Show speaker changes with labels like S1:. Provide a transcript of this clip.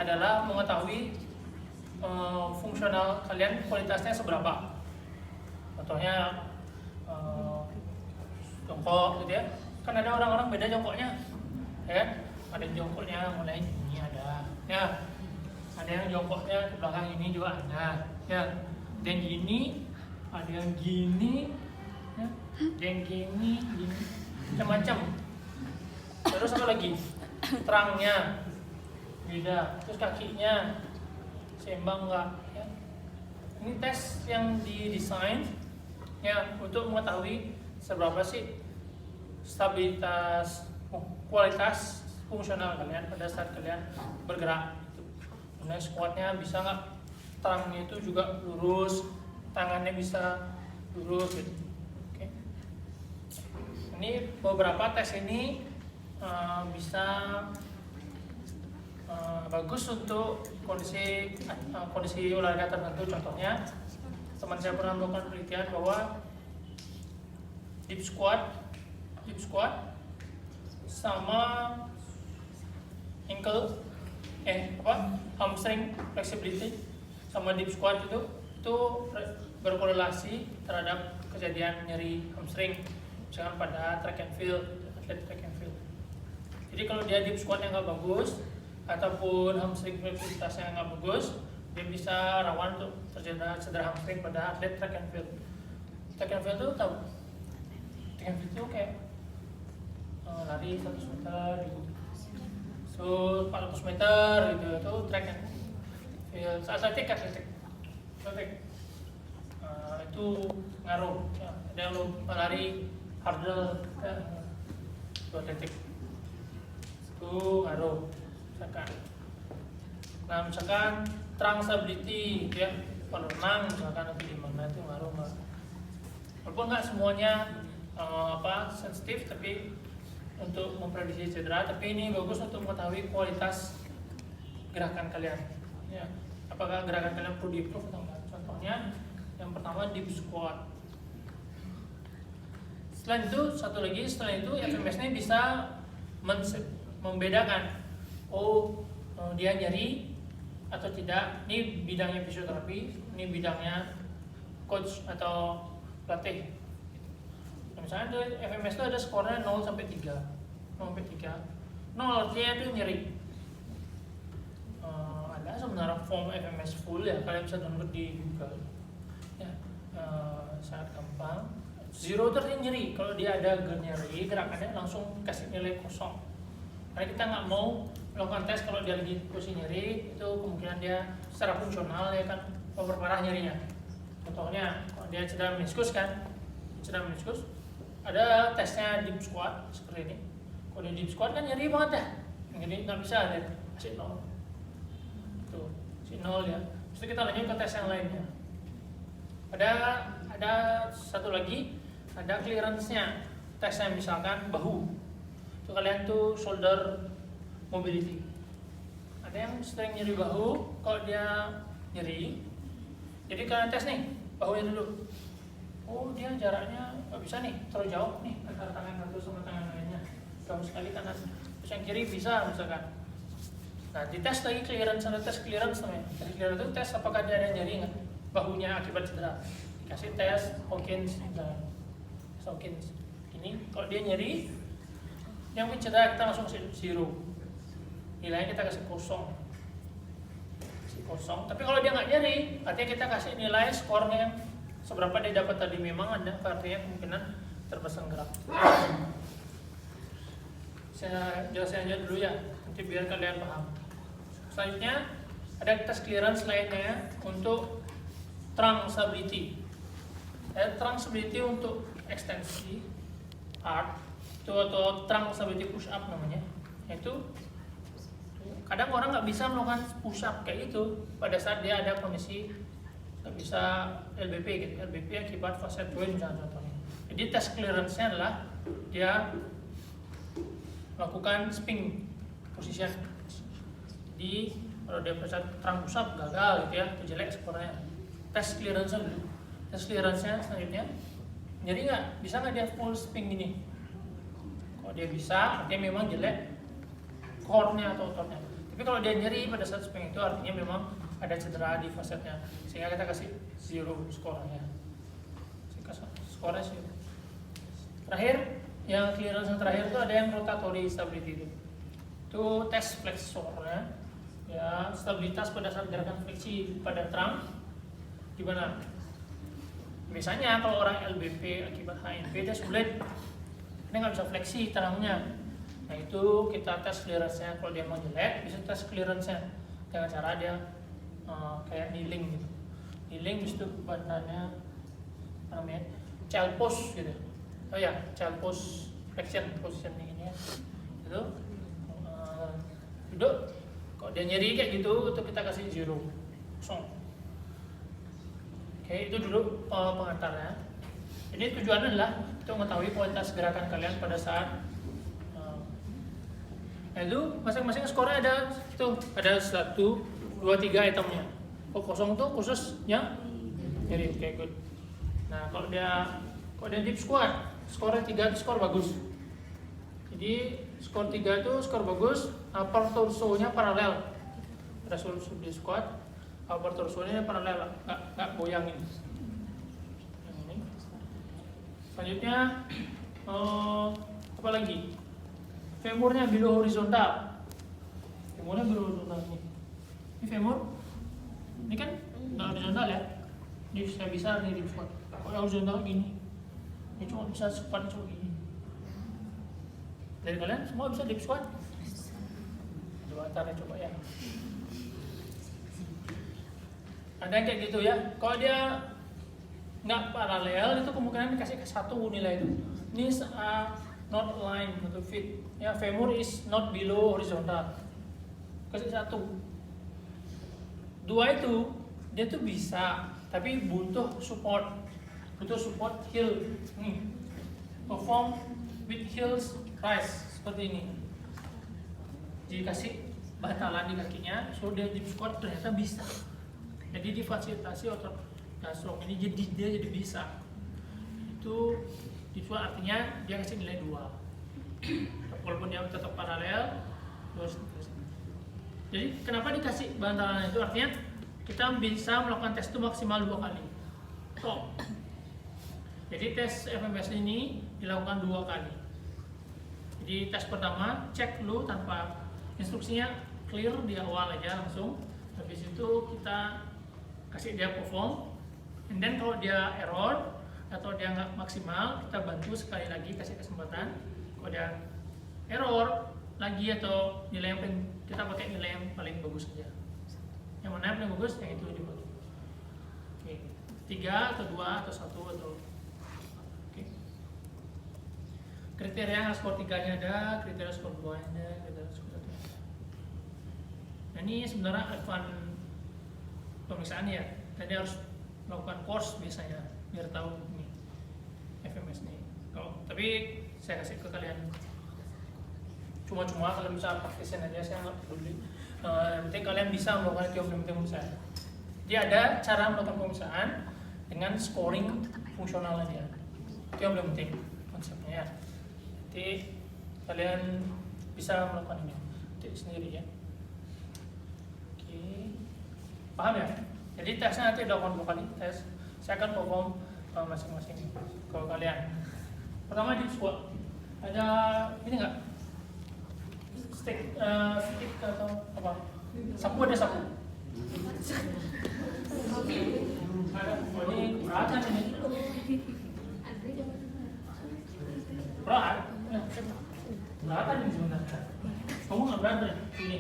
S1: adalah mengetahui fungsional kalian kualitasnya seberapa. Contohnya jongkok gitu ya, kan ada orang-orang beda jongkoknya, ya kan? Ada jongkoknya mulai ini ada, ya. Ada yang jongkoknya ke belakang ini juga ada, ya. Ada yang gini, ada yang gini, ya. Ada yang gini, macam-macam. Terus apa lagi? Terangnya beda, terus kakinya seimbang enggak, ya. Ini tes yang didesain ya untuk mengetahui seberapa sih stabilitas kualitas fungsional kalian pada saat kalian bergerak. Kemudian squatnya bisa nggak tangannya itu juga lurus, tangannya bisa lurus gitu. Oke. Ini beberapa tes ini bisa bagus untuk kondisi olahraga tertentu. Contohnya teman saya pernah melakukan penelitian bahwa deep squat sama hamstring flexibility sama deep squat itu berkorelasi terhadap kejadian nyeri hamstring, misalkan pada track and field, atlet track and field. Jadi kalau dia deep squatnya nggak bagus ataupun hamstring fleksibilitasnya nggak bagus, dia bisa rawan untuk terjadi cedera hamstring pada atlet track and field. Track and field itu tahu? Track and field itu kayak lari 100 meter gitu. So 400 meter gitu, itu track and field. Atletik. Itu ngaruh. Ya, ada yang lari hurdle, itu atletik. Itu ngaruh. Misalkan trunk stability, ya, perenang misalkan atau di mana itu ngaruh nggak? Walaupun nggak semuanya sensitif, tapi untuk memprediksi cedera. Tapi ini bagus untuk mengetahui kualitas gerakan kalian. Ya, apakah gerakan kalian perlu diimprove atau enggak? Contohnya yang pertama deep squat. Setelah itu FMS ini bisa membedakan dia nyeri atau tidak. Ini bidangnya fisioterapi, ini bidangnya coach atau pelatih. Misalnya tuh FMS itu ada skornya 0 sampai 3. 0 artinya itu nyeri. Ada sebenarnya form FMS full ya, kalian bisa download di Google. Ya, sangat gampang. 0 itu artinya nyeri. Kalau dia ada nyeri, gerakannya langsung kasih nilai kosong. Karena kita nggak mau melakukan tes kalau dia lagi posisi nyeri, itu kemungkinan dia secara fungsional ya kan memperparah nyerinya. Contohnya kalau dia cedera meniskus ada tesnya deep squat seperti ini. Kalau dia deep squat kan nyeri banget ya, jadi nggak bisa ada kasih 0. Tuh, kasih 0 ya. Terus kita lanjut ke tes yang lainnya. Ada satu lagi, ada clearance-nya. Tesnya misalkan bahu. Itu kalian tuh shoulder mobility. Ada yang sering nyeri bahu, kalau dia nyeri, jadi kalian tes nih bahunya dulu. Oh, dia jaraknya nggak bisa nih, terlalu jauh nih antara tangan satu sama tangan lainnya, jauh sekali kanan. Terus yang kiri bisa misalkan. Nah, dites lagi clearance, ada tes clearance namanya. Tes clearance itu tes apakah dia ada nyeri nggak bahunya akibat cedera. Dikasih tes Hawkins misalkan. Hawkins. Ini kalau dia nyeri, yang cedera kita langsung kasih 0. Nilainya kita kasih kosong. Tapi kalau dia nggak nyeri, artinya kita kasih nilai skornya seberapa dia dapat tadi. Memang ada, artinya kemungkinan terpasang gerak. Saya jelasin aja dulu ya, nanti biar kalian paham. Selanjutnya ada tes clearance lainnya untuk trunk stability. Trunk stability untuk ekstensi arch itu atau trunk stability push up namanya. Itu kadang orang nggak bisa melakukan push up kayak itu pada saat dia ada kondisi nggak bisa LBP gitu. LBP akibat facet joint misalnya contohnya. Jadi tes clearance-nya adalah dia melakukan spin position. Jadi kalau dia pada saat trunk push up gagal gitu ya, itu jelek skornya. Tes clearance-nya dulu. Tes clearance-nya selanjutnya, jadi bisa nggak dia full spin gini? Kalau dia bisa, artinya memang jelek core-nya atau ototnya. Tapi kalau dia nyeri pada saat spring itu artinya memang ada cedera di facetnya, sehingga kita kasih 0 skornya. Skornya 0. Terakhir, yang clearance yang terakhir itu ada yang rotatory stability itu. Itu tes flexornya, ya stabilitas pada saat gerakan fleksi pada trunk gimana? Biasanya kalau orang LBP akibat HNP dia sulit, dia nggak bisa fleksi trangnya. Nah itu kita tes clearance-nya. Kalau dia mau jelek, bisa tes clearance-nya dengan cara dia kayak kneeling gitu. Kneeling itu bantalnya namanya child pose gitu. Oh ya, child pose flexion position ini ya. Itu duduk. Kalau dia nyeri kayak gitu, itu kita kasih 0, kosong. Oke, itu dulu pengantarnya. Jadi tujuannya adalah untuk mengetahui kualitas gerakan kalian pada saat itu masing-masing skornya ada itu, ada 1, 2, 3 itemnya. Oh, kosong tuh khususnya nyeri, oke good. Nah kalau dia deep squat, skornya 3 itu skor bagus. Jadi skor 3 itu skor bagus, upper torso-nya paralel. Pada suruh di squat, upper torso-nya paralel, nggak goyang ini. Yang ini. Selanjutnya apa lagi? Femurnya below horizontal. Femurnya below horizontal nih. Ini femur, ini kan nggak horizontal ya. Ini bisa nih di squat. Kalau horizontal gini, ini cuma bisa squat cuma gini. Dari kalian semua bisa deep squat? Coba ntar coba ya. Ada yang kayak gitu ya. Kalau dia nggak paralel itu kemungkinan dikasih ke 1 nilai itu. Knees are not aligned to fit. Ya, femur is not below horizontal. Kasih 1. 2 itu dia tuh bisa, tapi butuh support heel. Nih, perform with heels rise seperti ini. Dikasih bantalan di kakinya, so dia deep squat ternyata bisa. Jadi difasilitasi otot gasrok ini dia jadi bisa. Itu artinya dia kasih nilai 2. Walaupun dia tetap paralel, terus. Jadi kenapa dikasih bantalan itu? Artinya kita bisa melakukan tes itu maksimal 2 kali. So, jadi tes FMS ini dilakukan 2 kali. Jadi tes pertama cek dulu tanpa instruksinya, clear di awal aja langsung. Habis itu kita kasih dia perform, and then kalau dia error atau dia nggak maksimal, kita bantu sekali lagi, kasih kesempatan. Kalau dia error lagi atau nilai yang kita pakai nilai yang paling bagus saja. Yang mana yang paling bagus, yang itu dibantu. Oke, 3 atau 2 atau 1 atau oke. Kriteria skor 3-nya ada, kriteria skor 2-nya ada, kriteria skor 1-nya. Nah ini sebenarnya advance pemeriksaan ya, tadi harus melakukan course biasanya biar tahu ini FMS nih. Tapi saya kasih ke kalian cuma-cuma, kalian bisa praktisin aja, saya nggak peduli. Yang penting kalian bisa melakukan teori pemeriksaan. Jadi ada cara melakukan pemeriksaan dengan scoring fungsionalnya dia. Itu yang paling penting konsepnya ya. Nanti kalian bisa melakukan ini sendiri ya. Paham ya? Jadi tesnya nanti dilakukan 2 kali tes. Saya akan perform masing-masing kalau kalian. Pertama di squat. Ada ini enggak? Stick atau apa? Sapu, ada sapu. Ada. Oh, ini berat ini. Berat. Beratan ini sebenarnya. Kamu nggak berat ini.